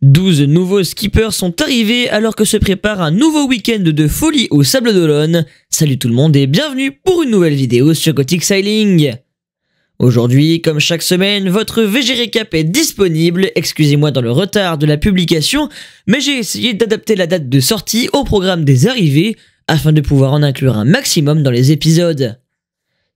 12 nouveaux skippers sont arrivés alors que se prépare un nouveau week-end de folie au Sables d'Olonne. Salut tout le monde et bienvenue pour une nouvelle vidéo sur Gothic Sailing. Aujourd'hui, comme chaque semaine, votre VG Récap est disponible, excusez-moi dans le retard de la publication, mais j'ai essayé d'adapter la date de sortie au programme des arrivées afin de pouvoir en inclure un maximum dans les épisodes.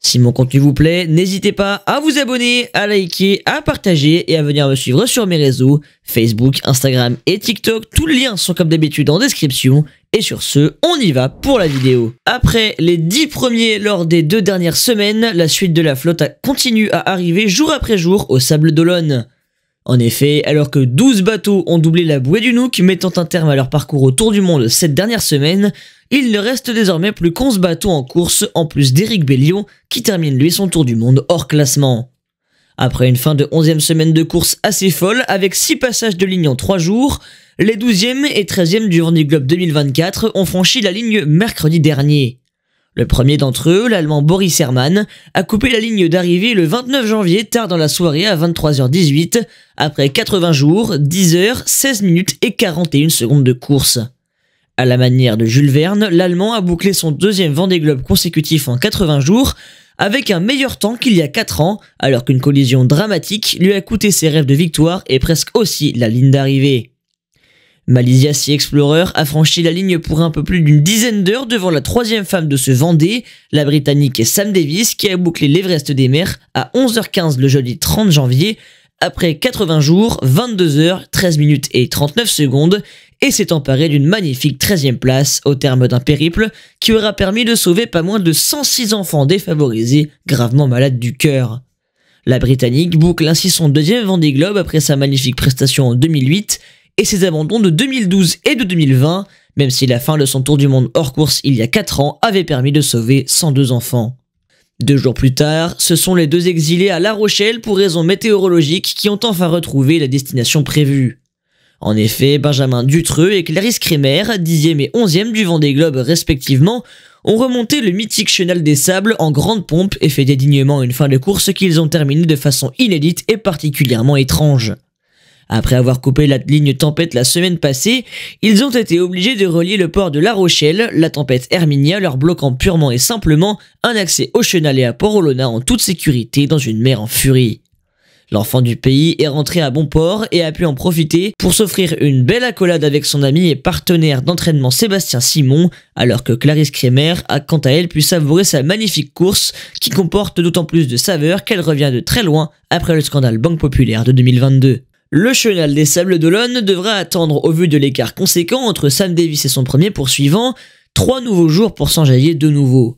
Si mon contenu vous plaît, n'hésitez pas à vous abonner, à liker, à partager et à venir me suivre sur mes réseaux, Facebook, Instagram et TikTok. Tous les liens sont comme d'habitude en description. Et sur ce, on y va pour la vidéo. Après les 10 premiers lors des 2 dernières semaines, la suite de la flotte continue à arriver jour après jour au Sables d'Olonne. En effet, alors que 12 bateaux ont doublé la bouée du Nook, mettant un terme à leur parcours autour du monde cette dernière semaine, il ne reste désormais plus qu'11 bateaux en course, en plus d'Éric Bellion, qui termine lui son tour du monde hors classement. Après une fin de 11e semaine de course assez folle, avec 6 passages de ligne en 3 jours, les 12e et 13e du Vendée Globe 2024 ont franchi la ligne mercredi dernier. Le premier d'entre eux, l'Allemand Boris Herrmann, a coupé la ligne d'arrivée le 29 janvier tard dans la soirée à 23h18, après 80 jours, 10 heures, 16 minutes et 41 secondes de course. À la manière de Jules Verne, l'Allemand a bouclé son 2e Vendée Globe consécutif en 80 jours, avec un meilleur temps qu'il y a 4 ans, alors qu'une collision dramatique lui a coûté ses rêves de victoire et presque aussi la ligne d'arrivée. Malaysia Sea Explorer a franchi la ligne pour un peu plus d'une dizaine d'heures devant la 3e femme de ce Vendée, la Britannique Sam Davis, qui a bouclé l'Everest des mers à 11h15 le jeudi 30 janvier, après 80 jours, 22 heures, 13 minutes et 39 secondes, et s'est emparé d'une magnifique 13e place au terme d'un périple qui aura permis de sauver pas moins de 106 enfants défavorisés gravement malades du cœur. La Britannique boucle ainsi son 2e Vendée Globe après sa magnifique prestation en 2008 et ses abandons de 2012 et de 2020, même si la fin de son tour du monde hors course il y a 4 ans avait permis de sauver 102 enfants. 2 jours plus tard, ce sont les 2 exilés à La Rochelle pour raisons météorologiques qui ont enfin retrouvé la destination prévue. En effet, Benjamin Dutreux et Clarisse Kremer, 10e et 11e du Vendée Globe respectivement, ont remonté le mythique Chenal des Sables en grande pompe et fait dignement une fin de course qu'ils ont terminée de façon inédite et particulièrement étrange. Après avoir coupé la ligne tempête la semaine passée, ils ont été obligés de relier le port de La Rochelle, la tempête Herminia leur bloquant purement et simplement un accès au Chenal et à Port-Olona en toute sécurité dans une mer en furie. L'enfant du pays est rentré à bon port et a pu en profiter pour s'offrir une belle accolade avec son ami et partenaire d'entraînement Sébastien Simon, alors que Clarisse Kremer a quant à elle pu savourer sa magnifique course qui comporte d'autant plus de saveur qu'elle revient de très loin après le scandale Banque Populaire de 2022. Le Chenal des Sables d'Olonne devra attendre, au vu de l'écart conséquent entre Sam Davis et son premier poursuivant, 3 nouveaux jours pour s'enjailler de nouveau.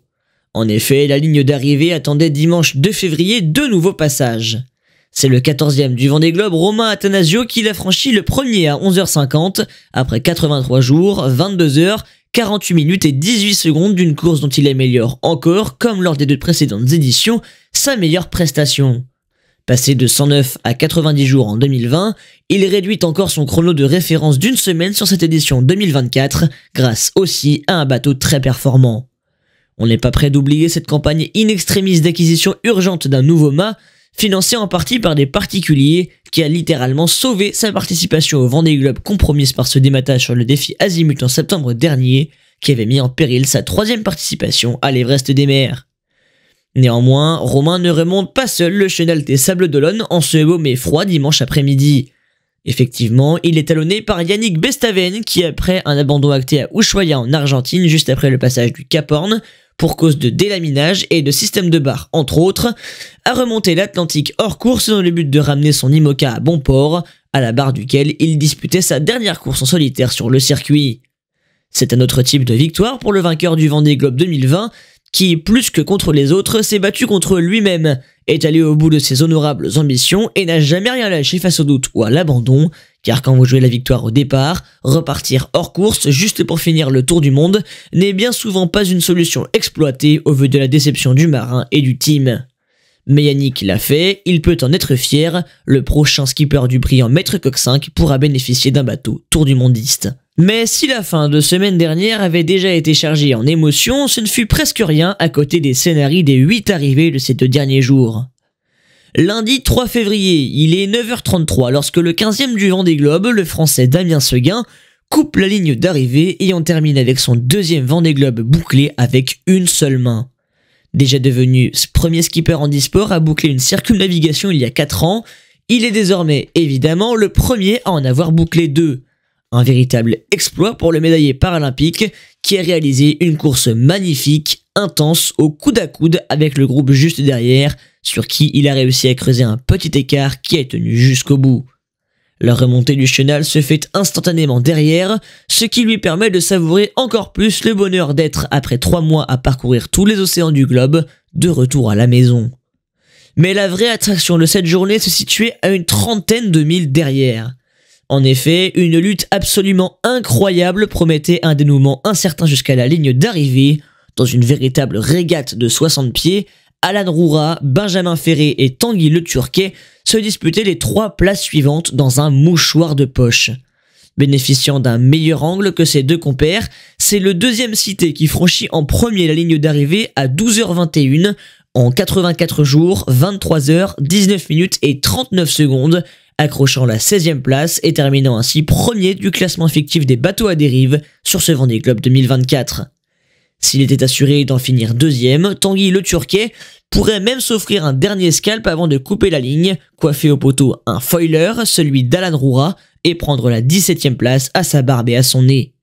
En effet, la ligne d'arrivée attendait dimanche 2 février 2 nouveaux passages. C'est le 14e du Vendée Globe, Romain Attanasio, qui l'a franchi le premier à 11h50, après 83 jours, 22 heures, 48 minutes et 18 secondes d'une course dont il améliore encore, comme lors des 2 précédentes éditions, sa meilleure prestation. Passé de 109 à 90 jours en 2020, il réduit encore son chrono de référence d'1 semaine sur cette édition 2024, grâce aussi à un bateau très performant. On n'est pas prêt d'oublier cette campagne in extremis d'acquisition urgente d'un nouveau mât, financé en partie par des particuliers, qui a littéralement sauvé sa participation au Vendée Globe compromise par ce dématage sur le défi Azimut en septembre dernier, qui avait mis en péril sa 3e participation à l'Everest des mers. Néanmoins, Romain ne remonte pas seul le Chenal des Sables d'Olonne en ce beau mais froid dimanche après-midi. Effectivement, il est talonné par Yannick Bestaven qui, après un abandon acté à Ushuaia en Argentine juste après le passage du Cap Horn, pour cause de délaminage et de système de barre entre autres, a remonté l'Atlantique hors course dans le but de ramener son IMOCA à bon port, à la barre duquel il disputait sa dernière course en solitaire sur le circuit. C'est un autre type de victoire pour le vainqueur du Vendée Globe 2020, qui, plus que contre les autres, s'est battu contre lui-même, est allé au bout de ses honorables ambitions et n'a jamais rien lâché face au doute ou à l'abandon, car quand vous jouez la victoire au départ, repartir hors course juste pour finir le tour du monde n'est bien souvent pas une solution exploitée au vu de la déception du marin et du team. Mais Yannick l'a fait, il peut en être fier, le prochain skipper du brillant Maître Coq 5 pourra bénéficier d'un bateau tour du mondiste. Mais si la fin de semaine dernière avait déjà été chargée en émotions, ce ne fut presque rien à côté des scénarios des 8 arrivées de ces 2 derniers jours. Lundi 3 février, il est 9h33 lorsque le 15e du Vendée Globe, le français Damien Seguin, coupe la ligne d'arrivée et en termine avec son deuxième Vendée Globe bouclé avec une seule main. Déjà devenu premier skipper handisport à boucler une circumnavigation il y a 4 ans, il est désormais évidemment le premier à en avoir bouclé 2. Un véritable exploit pour le médaillé paralympique qui a réalisé une course magnifique, intense, au coude à coude avec le groupe juste derrière, sur qui il a réussi à creuser un petit écart qui est tenu jusqu'au bout. La remontée du chenal se fait instantanément derrière, ce qui lui permet de savourer encore plus le bonheur d'être, après 3 mois à parcourir tous les océans du globe, de retour à la maison. Mais la vraie attraction de cette journée se situait à une trentaine de milles derrière. En effet, une lutte absolument incroyable promettait un dénouement incertain jusqu'à la ligne d'arrivée. Dans une véritable régate de 60 pieds, Alan Roura, Benjamin Ferré et Tanguy Le Turquet se disputaient les 3 places suivantes dans un mouchoir de poche. Bénéficiant d'un meilleur angle que ses 2 compères, c'est le deuxième cité qui franchit en premier la ligne d'arrivée à 12h21 en 84 jours, 23 heures, 19 minutes et 39 secondes, accrochant la 16e place et terminant ainsi premier du classement fictif des bateaux à dérive sur ce Vendée Globe 2024. S'il était assuré d'en finir deuxième, Tanguy Le Turquet pourrait même s'offrir un dernier scalp avant de couper la ligne, coiffer au poteau un foiler, celui d'Alan Roura, et prendre la 17e place à sa barbe et à son nez.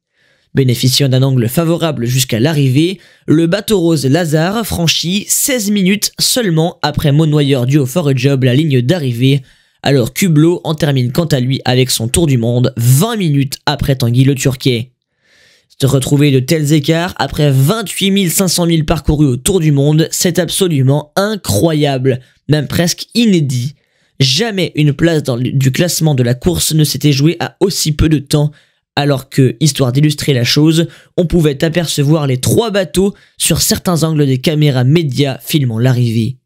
Bénéficiant d'un angle favorable jusqu'à l'arrivée, le bateau rose Lazare franchit 16 minutes seulement après monnoyeur du Haut Job la ligne d'arrivée, alors qu'Hublot en termine quant à lui avec son tour du monde 20 minutes après Tanguy Le Turquet. Se retrouver de tels écarts après 28 500 milles parcourus au tour du monde, c'est absolument incroyable, même presque inédit. Jamais une place du classement de la course ne s'était jouée à aussi peu de temps, alors que, histoire d'illustrer la chose, on pouvait apercevoir les 3 bateaux sur certains angles des caméras médias filmant l'arrivée.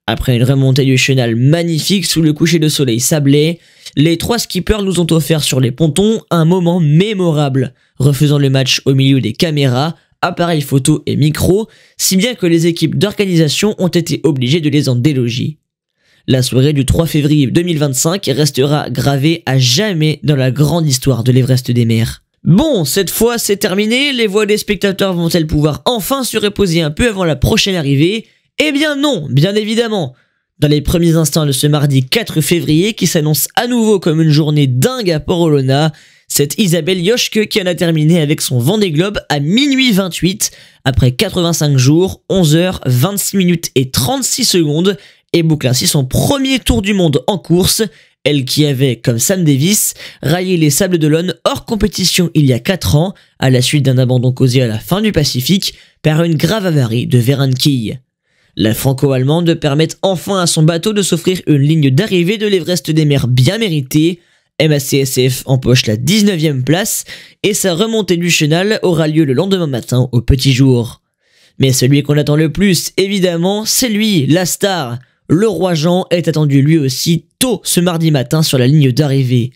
Après une remontée du chenal magnifique sous le coucher de soleil sablé, les 3 skippers nous ont offert sur les pontons un moment mémorable, refusant le match au milieu des caméras, appareils photo et micros, si bien que les équipes d'organisation ont été obligées de les en déloger. La soirée du 3 février 2025 restera gravée à jamais dans la grande histoire de l'Everest des mers. Bon, cette fois c'est terminé, les voix des spectateurs vont-elles pouvoir enfin se reposer un peu avant la prochaine arrivée ? Eh bien non, bien évidemment. Dans les premiers instants de ce mardi 4 février qui s'annonce à nouveau comme une journée dingue à Port-Olona, c'est Isabelle Yoschke qui en a terminé avec son Vendée Globe à minuit 28 après 85 jours, 11 heures, 26 minutes et 36 secondes et boucle ainsi son premier tour du monde en course, elle qui avait, comme Sam Davis, raillé les Sables d'Olonne hors compétition il y a 4 ans à la suite d'un abandon causé à la fin du Pacifique par une grave avarie de véranquille. La franco-allemande permet enfin à son bateau de s'offrir une ligne d'arrivée de l'Everest des mers bien méritée. MACSF empoche la 19e place et sa remontée du chenal aura lieu le lendemain matin au petit jour. Mais celui qu'on attend le plus, évidemment, c'est lui, la star. Le roi Jean est attendu lui aussi tôt ce mardi matin sur la ligne d'arrivée.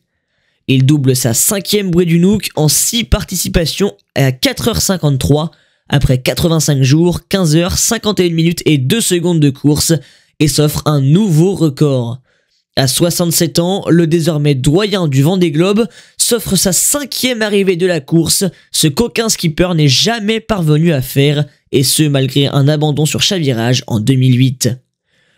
Il double sa 5e bouée du Nook en 6 participations à 4h53 après 85 jours, 15 heures, 51 minutes et 2 secondes de course et s'offre un nouveau record. À 67 ans, le désormais doyen du Vendée Globe s'offre sa 5e arrivée de la course, ce qu'aucun skipper n'est jamais parvenu à faire, et ce malgré un abandon sur chavirage en 2008.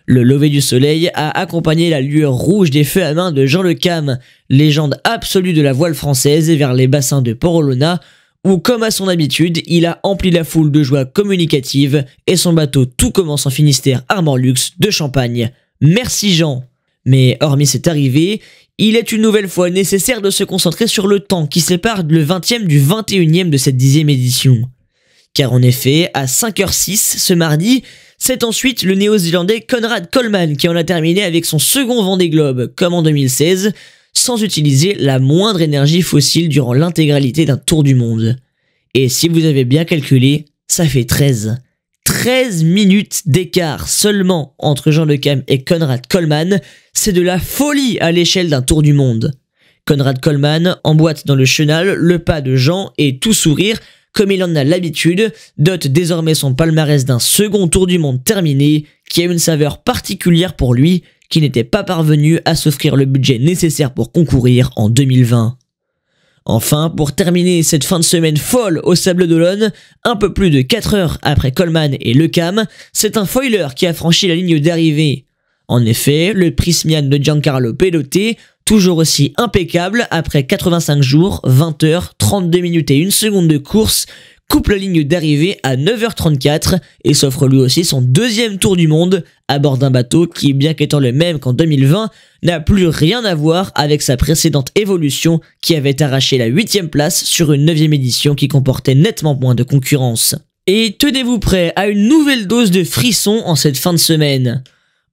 Le lever du soleil a accompagné la lueur rouge des feux à main de Jean Le Cam, légende absolue de la voile française, vers les bassins de Port-Olona, où, comme à son habitude, il a empli la foule de joie communicative et son bateau tout commence en Finistère Armor Luxe de Champagne. Merci Jean. Mais hormis cette arrivée, il est une nouvelle fois nécessaire de se concentrer sur le temps qui sépare le 20e du 21e de cette 10e édition. Car en effet, à 5h06 ce mardi, c'est ensuite le néo-zélandais Conrad Coleman qui en a terminé avec son second Vendée Globe, comme en 2016, sans utiliser la moindre énergie fossile durant l'intégralité d'un tour du monde. Et si vous avez bien calculé, ça fait 13 minutes d'écart seulement entre Jean Le Cam et Conrad Coleman, c'est de la folie à l'échelle d'un tour du monde. Conrad Coleman emboîte dans le chenal le pas de Jean et tout sourire, comme il en a l'habitude, dote désormais son palmarès d'un second tour du monde terminé, qui a une saveur particulière pour lui, qui n'était pas parvenu à s'offrir le budget nécessaire pour concourir en 2020. Enfin, pour terminer cette fin de semaine folle au Sables d'Olonne, un peu plus de 4 heures après Coleman et Lecam, c'est un foiler qui a franchi la ligne d'arrivée. En effet, le Prysmian de Giancarlo Pelotti, toujours aussi impeccable après 85 jours, 20 heures, 32 minutes et 1 seconde de course, coupe la ligne d'arrivée à 9h34 et s'offre lui aussi son deuxième tour du monde à bord d'un bateau qui, bien qu'étant le même qu'en 2020, n'a plus rien à voir avec sa précédente évolution qui avait arraché la 8ème place sur une 9ème édition qui comportait nettement moins de concurrence. Et tenez-vous prêts à une nouvelle dose de frissons en cette fin de semaine.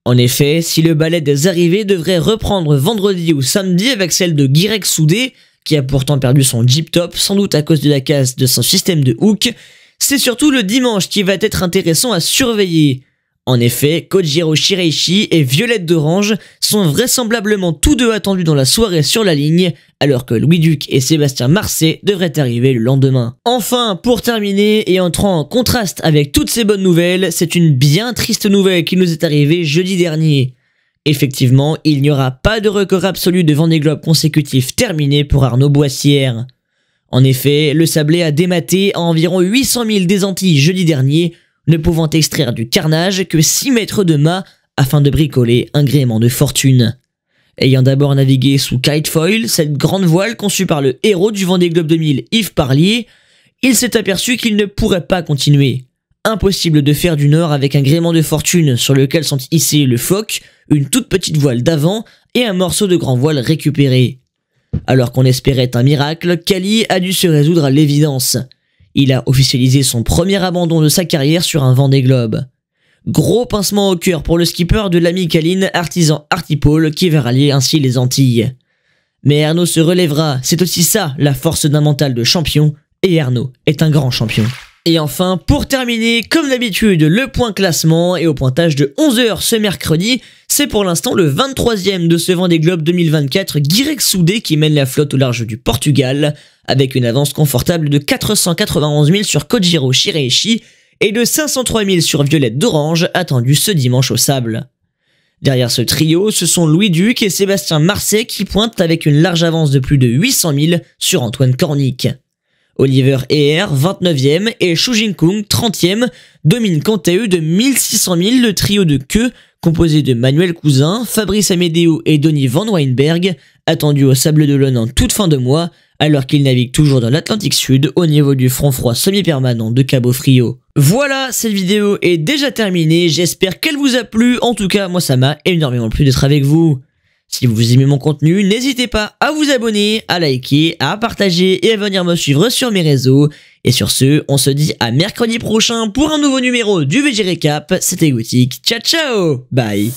En effet, si le ballet des arrivées devrait reprendre vendredi ou samedi avec celle de Guirec Soudé, qui a pourtant perdu son Jeep Top, sans doute à cause de la casse de son système de hook, c'est surtout le dimanche qui va être intéressant à surveiller. En effet, Kojiro Shiraishi et Violette d'Orange sont vraisemblablement tous deux attendus dans la soirée sur la ligne, alors que Louis Duc et Sébastien Marcet devraient arriver le lendemain. Enfin, pour terminer, et entrant en contraste avec toutes ces bonnes nouvelles, c'est une bien triste nouvelle qui nous est arrivée jeudi dernier. Effectivement, il n'y aura pas de record absolu de Vendée Globe consécutif terminé pour Arnaud Boissière. En effet, le Sablé a dématé à environ 800 000 des Antilles jeudi dernier, ne pouvant extraire du carnage que 6 mètres de mât afin de bricoler un gréement de fortune. Ayant d'abord navigué sous Kitefoil, cette grande voile conçue par le héros du Vendée Globe 2000, Yves Parlier, il s'est aperçu qu'il ne pourrait pas continuer. Impossible de faire du nord avec un gréement de fortune sur lequel sont hissés le foc, une toute petite voile d'avant et un morceau de grand voile récupéré. Alors qu'on espérait un miracle, Cali a dû se résoudre à l'évidence. Il a officialisé son premier abandon de sa carrière sur un Vendée Globe. Gros pincement au cœur pour le skipper de l'ami Caline, artisan Artipole, qui va rallier ainsi les Antilles. Mais Arnaud se relèvera, c'est aussi ça la force d'un mental de champion, et Arnaud est un grand champion. Et enfin, pour terminer, comme d'habitude, le point classement, et au pointage de 11h ce mercredi, c'est pour l'instant le 23e de ce Vendée Globe 2024 Guirec Soudé qui mène la flotte au large du Portugal, avec une avance confortable de 491 000 sur Kojiro Shiraishi et de 503 000 sur Violette d'Orange, attendue ce dimanche au Sable. Derrière ce trio, ce sont Louis Duc et Sébastien Marcet qui pointent avec une large avance de plus de 800 000 sur Antoine Cornic. Oliver Eher, 29e, et Shu Jinkung, 30e, domine quant à eux de 1600 000 le trio de queue, composé de Manuel Cousin, Fabrice Amedeo et Donny Van Weinberg, attendu au Sables d'Olonne en toute fin de mois, alors qu'ils naviguent toujours dans l'Atlantique Sud au niveau du front froid semi-permanent de Cabo Frio. Voilà, cette vidéo est déjà terminée, j'espère qu'elle vous a plu, en tout cas moi ça m'a énormément plu d'être avec vous. Si vous aimez mon contenu, n'hésitez pas à vous abonner, à liker, à partager et à venir me suivre sur mes réseaux. Et sur ce, on se dit à mercredi prochain pour un nouveau numéro du VG Recap. C'était Gothic, ciao ciao, bye.